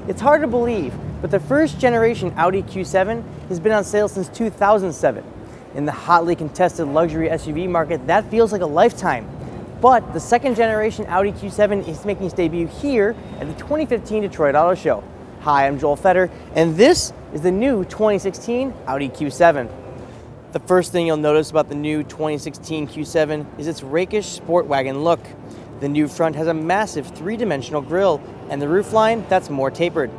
It's hard to believe, but the first generation Audi Q7 has been on sale since 2007. In the hotly contested luxury SUV market, that feels like a lifetime. But the second generation Audi Q7 is making its debut here at the 2015 Detroit Auto Show. Hi, I'm Joel Fetter, and this is the new 2016 Audi Q7. The first thing you'll notice about the new 2016 Q7 is its rakish sport wagon look. The new front has a massive three-dimensional grille, and the roofline that's more tapered.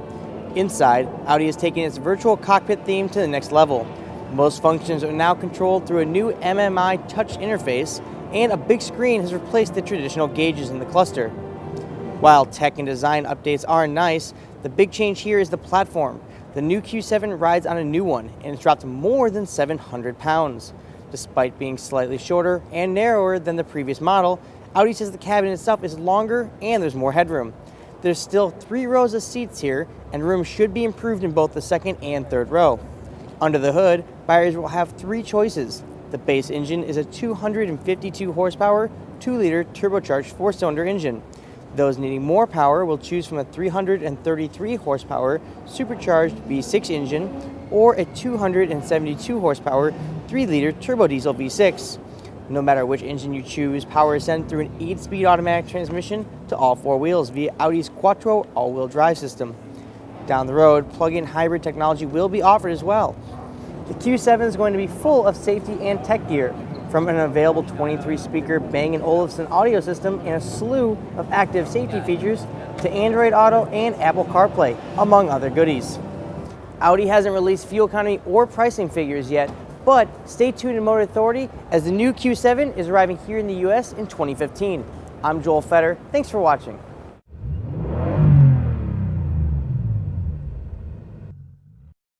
Inside, Audi has taken its virtual cockpit theme to the next level. Most functions are now controlled through a new MMI touch interface, and a big screen has replaced the traditional gauges in the cluster. While tech and design updates are nice, the big change here is the platform. The new Q7 rides on a new one, and it's dropped more than 700 pounds. Despite being slightly shorter and narrower than the previous model, Audi says the cabin itself is longer and there's more headroom. There's still 3 rows of seats here, and room should be improved in both the second and third row. Under the hood, buyers will have 3 choices. The base engine is a 252 horsepower, 2-liter turbocharged 4-cylinder engine. Those needing more power will choose from a 333 horsepower supercharged V6 engine or a 272 horsepower 3-liter turbo diesel V6. No matter which engine you choose, power is sent through an 8-speed automatic transmission to all 4 wheels via Audi's Quattro all-wheel drive system. Down the road, plug-in hybrid technology will be offered as well. The Q7 is going to be full of safety and tech gear, from an available 23-speaker Bang & Olufsen audio system and a slew of active safety features to Android Auto and Apple CarPlay, among other goodies. Audi hasn't released fuel economy or pricing figures yet, but stay tuned to Motor Authority as the new Q7 is arriving here in the US in 2015. I'm Joel Fetter. Thanks for watching.